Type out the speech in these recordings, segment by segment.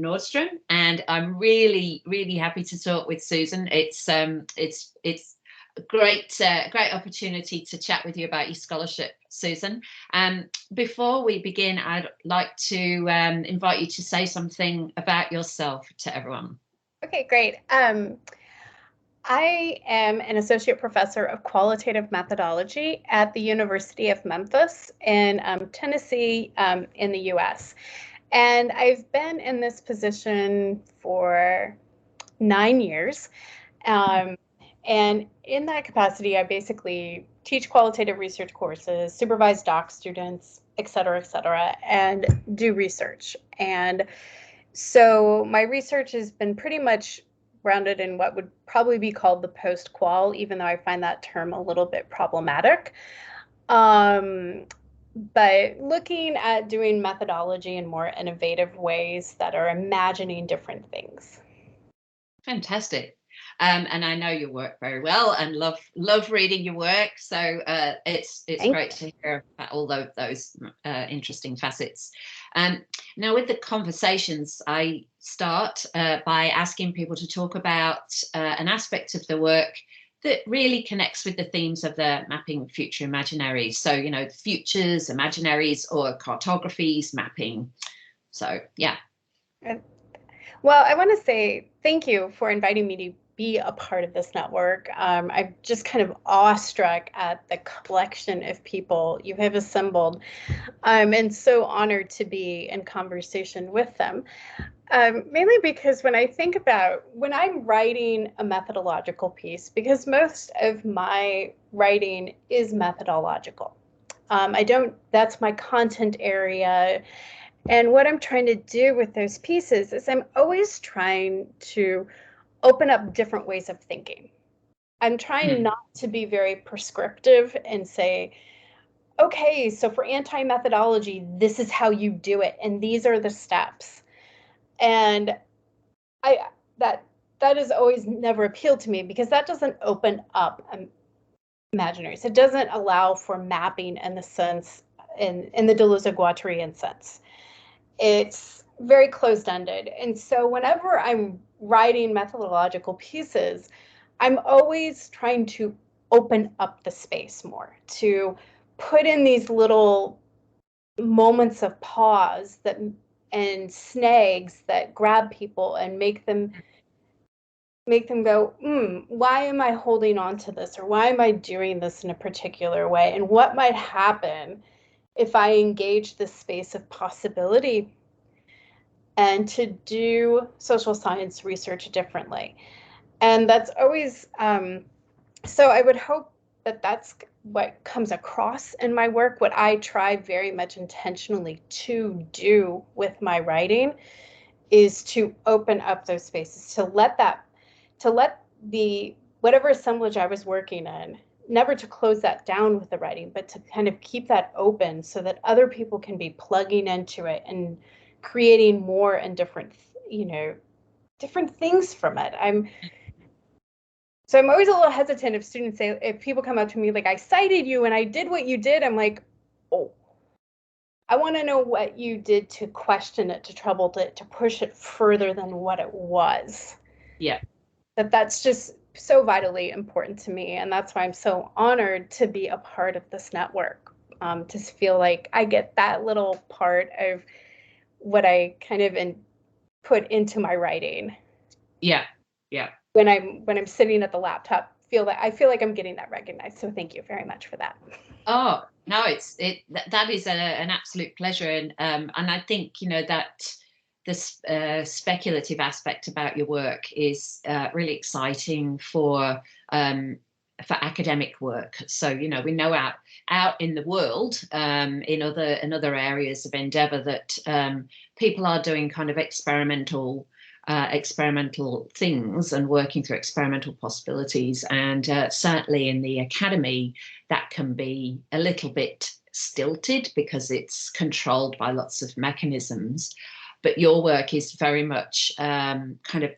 Nordstrom, and I'm really, really happy to talk with Susan. It's a great opportunity to chat with you about your scholarship, Susan. Before we begin, I'd like to invite you to say something about yourself to everyone. Okay, great. I am an associate professor of qualitative methodology at the University of Memphis in Tennessee, in the US. And I've been in this position for 9 years. And in that capacity, I basically teach qualitative research courses, supervise doc students, et cetera, and do research. And so my research has been pretty much grounded in what would probably be called the post-qual, even though I find that term a little bit problematic. But looking at doing methodology in more innovative ways that are imagining different things. Fantastic. And I know your work very well and love reading your work. So it's great to hear about all those interesting facets. Now, with the conversations, I start by asking people to talk about an aspect of the work that really connects with the themes of the Mapping Future Imaginaries. So, futures, imaginaries, or cartographies, mapping. So, yeah. Well, I want to say thank you for inviting me to be a part of this network. I'm just kind of awestruck at the collection of people you have assembled, and so honored to be in conversation with them. Mainly because when I'm writing a methodological piece, because most of my writing is methodological. That's my content area. And what I'm trying to do with those pieces is I'm always trying to open up different ways of thinking. I'm trying not to be very prescriptive and say, okay, so for anti-methodology, this is how you do it, and these are the steps. And that has always never appealed to me, because that doesn't open up imaginaries. It doesn't allow for mapping in the sense, in the Deleuze-Guattarian sense. It's very closed-ended. And so whenever I'm writing methodological pieces, I'm always trying to open up the space more, to put in these little moments of pause and snags that grab people and make them go, why am I holding on to this? Or why am I doing this in a particular way? And what might happen if I engage this space of possibility and to do social science research differently? And that's always, so I would hope that that's what comes across in my work. What I try very much intentionally to do with my writing is to open up those spaces, to let the whatever assemblage I was working in, never to close that down with the writing, but to kind of keep that open so that other people can be plugging into it and creating more and different things from it. So I'm always a little hesitant if people come up to me like, I cited you and I did what you did. I'm like, oh, I want to know what you did to question it, to trouble it, to push it further than what it was. Yeah. That's just so vitally important to me. And that's why I'm so honored to be a part of this network, to feel like I get that little part of what I kind of put into my writing. Yeah. When I'm sitting at the laptop, I feel like I'm getting that recognized. So thank you very much for that. Oh no, that is an absolute pleasure, and I think that this speculative aspect about your work is really exciting for academic work. So we know out in the world, in other areas of endeavor, that people are doing kind of experimental things and working through experimental possibilities, and certainly in the academy that can be a little bit stilted because it's controlled by lots of mechanisms. But your work is very much kind of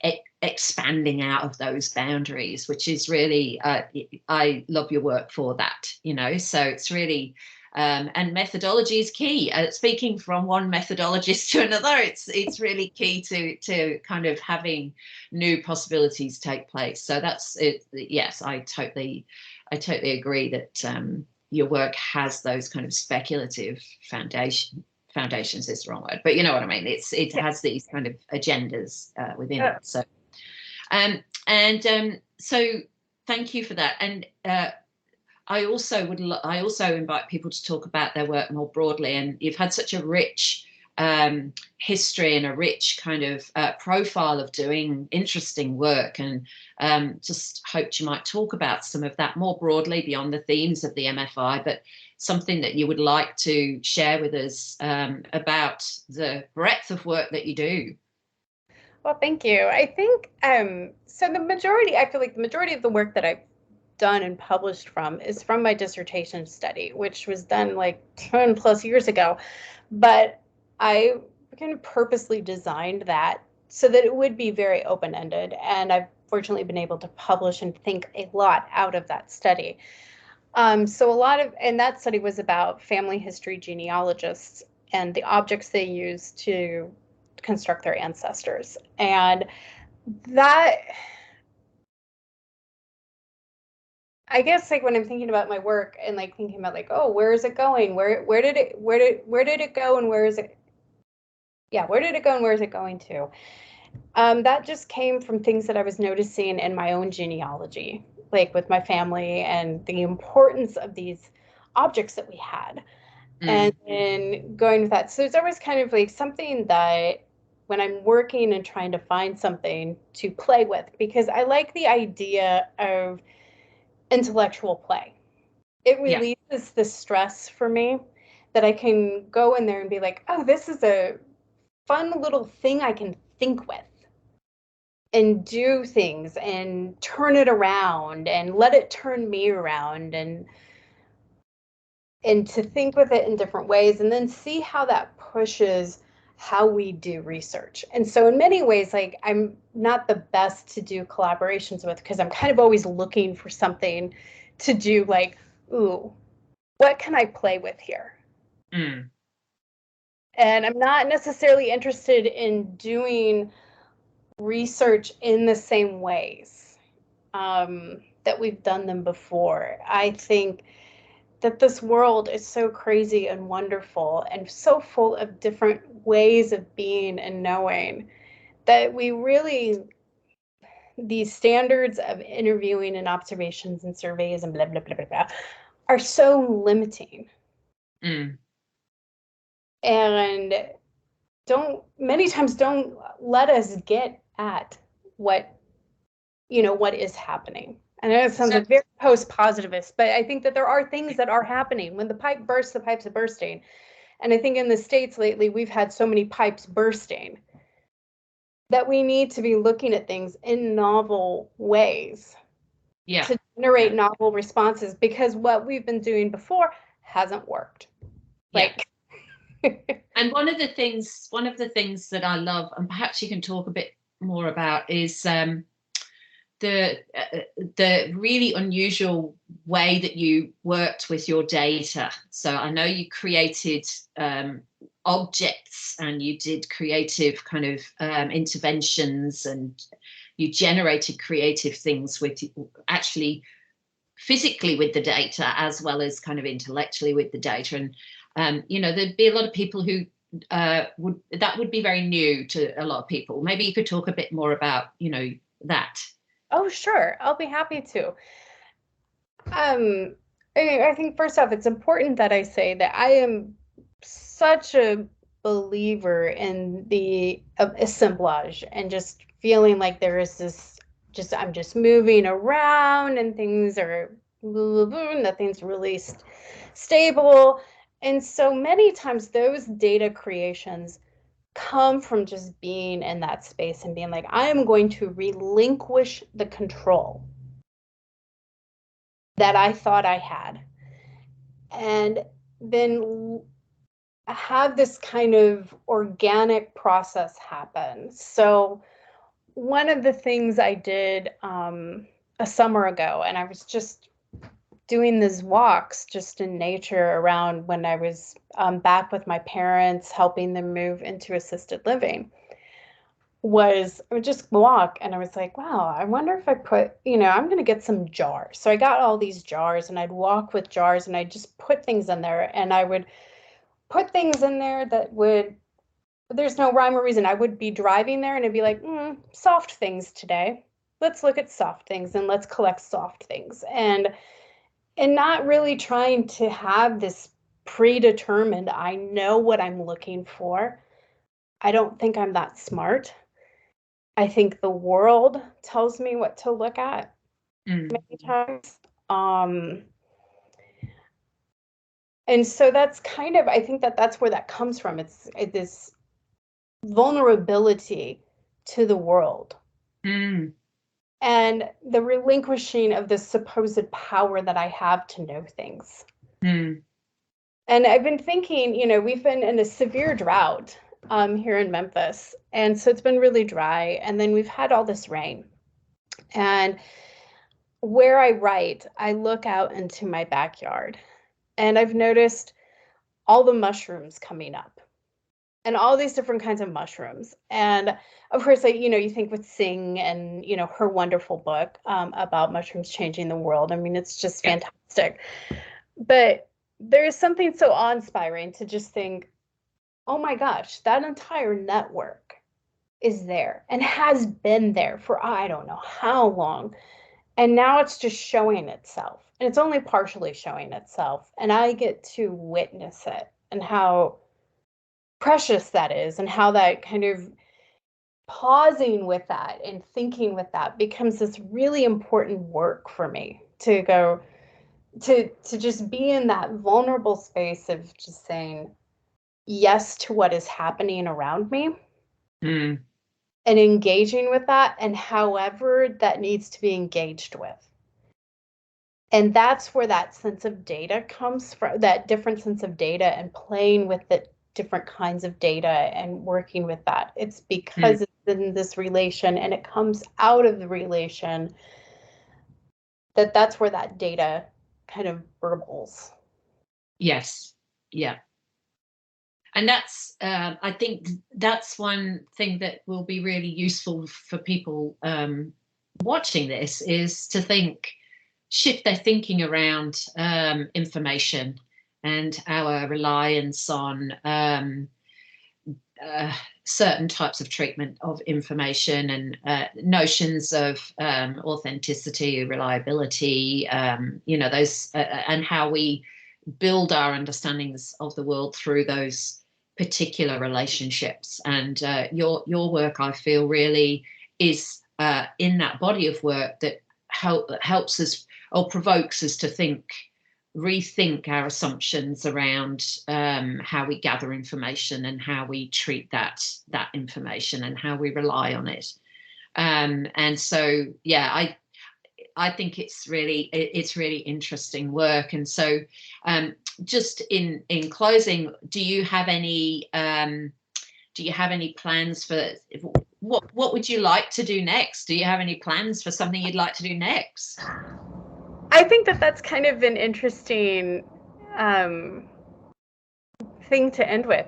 expanding out of those boundaries, which is really, I love your work for that, so it's really And methodology is key. Speaking from one methodologist to another, it's really key to kind of having new possibilities take place. So that's it. Yes, I totally agree that your work has those kind of speculative foundations is the wrong word, but you know what I mean. It has these kind of agendas within it. So so thank you for that. And I also invite people to talk about their work more broadly. And you've had such a rich history and a rich kind of profile of doing interesting work, and just hoped you might talk about some of that more broadly beyond the themes of the MFI, but something that you would like to share with us about the breadth of work that you do. Well, thank you. I think so. I feel like the majority of the work that I've done and published is from my dissertation study, which was done like 10 plus years ago. But I kind of purposely designed that so that it would be very open-ended. And I've fortunately been able to publish and think a lot out of that study. And that study was about family history genealogists and the objects they use to construct their ancestors. And that, I guess, like when I'm thinking about my work and like thinking about like, oh, where is it going? Where did it go and where is it? Yeah, where did it go and where is it going to? That just came from things that I was noticing in my own genealogy, like with my family and the importance of these objects that we had. And then going with that. So it's always kind of like something that when I'm working and trying to find something to play with, because I like the idea of intellectual play. It releases the stress for me that I can go in there and be like, oh, this is a fun little thing I can think with and do things and turn it around and let it turn me around and to think with it in different ways and then see how that pushes how we do research. And so in many ways, like I'm not the best to do collaborations with because I'm kind of always looking for something to do like, ooh, what can I play with here? And I'm not necessarily interested in doing research in the same ways that we've done them before. I think that this world is so crazy and wonderful and so full of different ways of being and knowing that we really, these standards of interviewing and observations and surveys and blah, blah, blah, blah, blah, are so limiting. And many times don't let us get at what is happening. I know it sounds like very post-positivist, but I think that there are things that are happening. When the pipe bursts, the pipes are bursting. And I think in the States lately, we've had so many pipes bursting that we need to be looking at things in novel ways to generate novel responses, because what we've been doing before hasn't worked. And one of the things that I love, and perhaps you can talk a bit more about, is the really unusual way that you worked with your data. So I know you created objects and you did creative kind of interventions, and you generated creative things with actually physically with the data as well as kind of intellectually with the data. And there'd be a lot of people who would be very new to a lot of people. Maybe you could talk a bit more about that. Oh, sure. I'll be happy to. I think first off, it's important that I say that I am such a believer in the assemblage and just feeling like there is this, I'm just moving around and things are, nothing's really stable. And so many times those data creations come from just being in that space and being like, I am going to relinquish the control that I thought I had, and then have this kind of organic process happen. So one of the things I did a summer ago, and I was just doing these walks just in nature around when I was back with my parents, helping them move into assisted living, was I would just walk and I was like, wow, I wonder if I put, I'm going to get some jars. So I got all these jars and I'd walk with jars and I'd just put things in there, and I would put things in there that would, there's no rhyme or reason. I would be driving there and I'd be like, soft things today. Let's look at soft things and let's collect soft things. And not really trying to have this predetermined, I know what I'm looking for. I don't think I'm that smart. I think the world tells me what to look at many times. And so that's kind of, I think that's where that comes from. It's this vulnerability to the world. And the relinquishing of this supposed power that I have to know things. And I've been thinking, we've been in a severe drought here in Memphis. And so it's been really dry. And then we've had all this rain. And where I write, I look out into my backyard and I've noticed all the mushrooms coming up and all these different kinds of mushrooms. And of course, you think with Sing and, her wonderful book about mushrooms changing the world. I mean, it's just fantastic. But there's something so awe-inspiring to just think, oh my gosh, that entire network is there and has been there for I don't know how long. And now it's just showing itself. And it's only partially showing itself. And I get to witness it, and how precious that is, and how that kind of pausing with that and thinking with that becomes this really important work for me to go to just be in that vulnerable space of just saying yes to what is happening around me. And engaging with that, and however that needs to be engaged with. And that's where that sense of data comes from, that different sense of data, and playing with the different kinds of data and working with that. It's because it's in this relation and it comes out of the relation that's where that data kind of burbles. Yes. Yeah. And that's, I think that's one thing that will be really useful for people watching this, is to shift their thinking around information and our reliance on certain types of treatment of information, and notions of authenticity, reliability, those, and how we build our understandings of the world through those particular relationships. And your work, I feel, really is in that body of work that helps us, or provokes us to rethink our assumptions around how we gather information and how we treat that information and how we rely on it. And so, yeah, I think it's really interesting work. And so, just in closing, do you have any plans for what would you like to do next? Do you have any plans for something you'd like to do next? I think that's kind of an interesting thing to end with.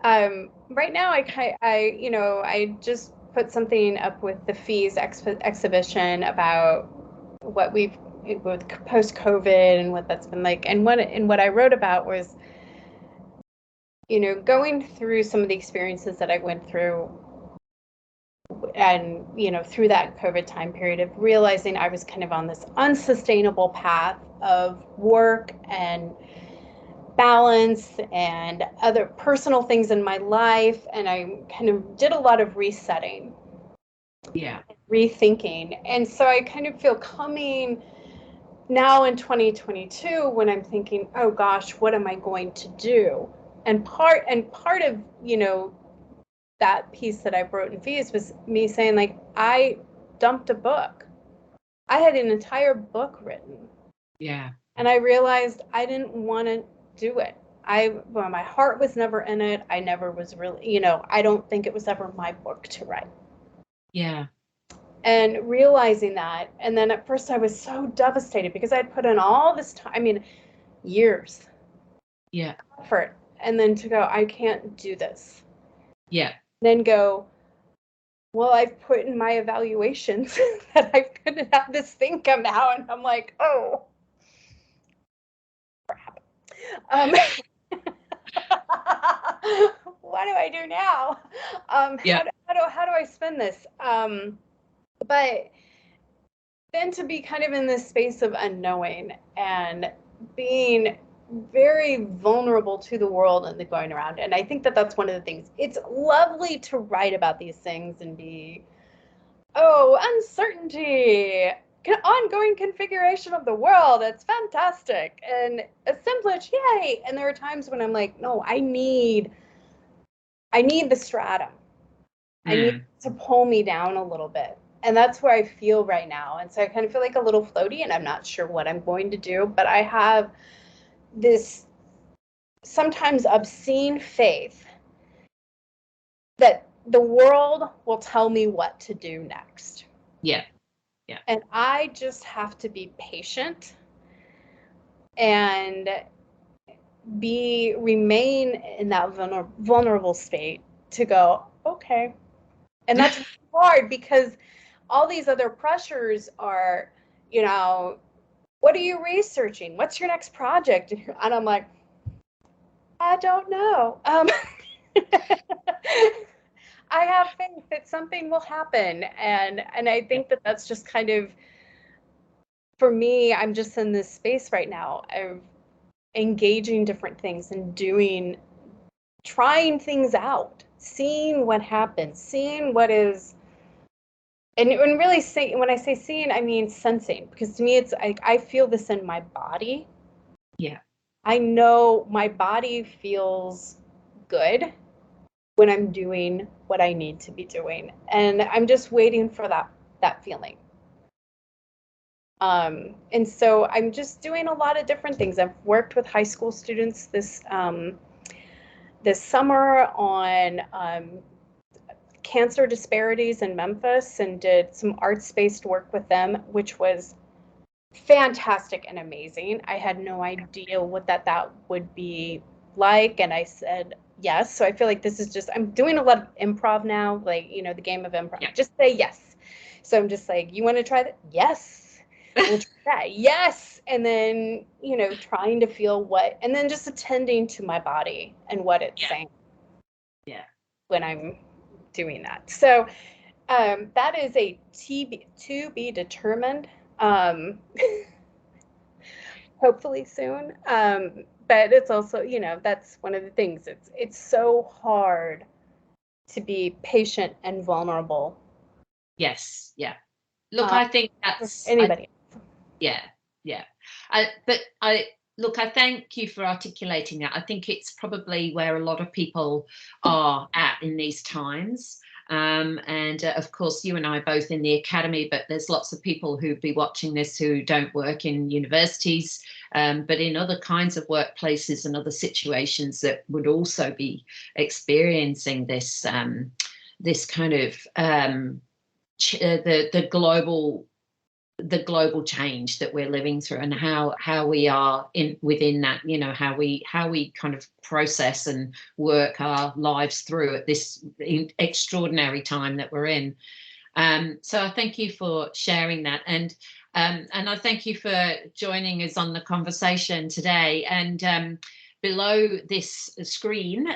Right now, I just put something up with the Fees exhibition about what we've with post-COVID and what that's been like. And what I wrote about was, going through some of the experiences that I went through, and through that COVID time period, of realizing I was kind of on this unsustainable path of work and balance and other personal things in my life, and I kind of did a lot of resetting, rethinking. And so I kind of feel coming now in 2022, when I'm thinking, oh gosh, what am I going to do? And part of that piece that I wrote in Fees was me saying, like, I dumped a book. I had an entire book written. Yeah. And I realized I didn't want to do it. My heart was never in it. I never was really, I don't think it was ever my book to write. Yeah. and realizing that. And then at first I was so devastated because I'd put in all this time, I mean, years. Yeah. Effort. And then to go, I can't do this. Yeah. Then go, well, I've put in my evaluations that I couldn't have this thing come out. And I'm like, oh, crap. What do I do now? Yeah. How do I spend this? But then to be kind of in this space of unknowing and being very vulnerable to the world and the going around. And I think that that's one of the things. It's lovely to write about these things and be, oh, uncertainty, ongoing configuration of the world. It's fantastic. And assemblage, yay. And there are times when I'm like, no, I need the stratum. I need to pull me down a little bit. And that's where I feel right now. And so I kind of feel like a little floaty, and I'm not sure what I'm going to do, but I have this sometimes obscene faith that the world will tell me what to do next. Yeah. Yeah. And I just have to be patient and remain in that vulnerable state to go, okay. And that's hard because all these other pressures are, you know, what are you researching? What's your next project? And I'm like, I don't know. I have faith that something will happen. And I think that that's just kind of, for me, I'm just in this space right now of engaging different things and trying things out, seeing what happens, seeing what is. And really when I say seeing, I mean sensing, because to me, it's I feel this in my body. Yeah. I know my body feels good when I'm doing what I need to be doing. And I'm just waiting for that feeling. And so I'm just doing a lot of different things. I've worked with high school students this summer on cancer disparities in Memphis and did some arts-based work with them, which was fantastic and amazing. I had no idea what that would be like, and I said yes. So I feel like this is just, I'm doing a lot of improv now, like, you know, the game of improv. Yeah. Just say yes. So I'm just like, you want to try that? Yes. We'll try that. Yes. And then, you know, trying to feel and then just attending to my body and what it's saying. Yeah. When I'm doing that. So that is a to be determined, hopefully soon. But it's also, you know, that's one of the things. It's so hard to be patient and vulnerable. Yes. Yeah. Look, I think that's anybody. Yeah. But look, I thank you for articulating that. I think it's probably where a lot of people are at in these times. And of course, you and I both in the academy, but there's lots of people who'd be watching this who don't work in universities, but in other kinds of workplaces and other situations that would also be experiencing this this kind of the global change that we're living through, and how we are within that, you know, how we kind of process and work our lives through at this extraordinary time that we're in. So I thank you for sharing that, and I thank you for joining us on the conversation today. And below this screen,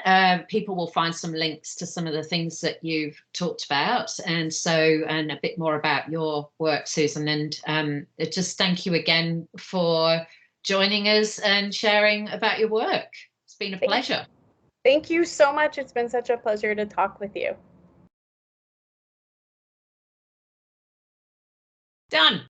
people will find some links to some of the things that you've talked about, and a bit more about your work, Susan. And just thank you again for joining us and sharing about your work. It's been a pleasure. Thank you so much. It's been such a pleasure to talk with you. Done.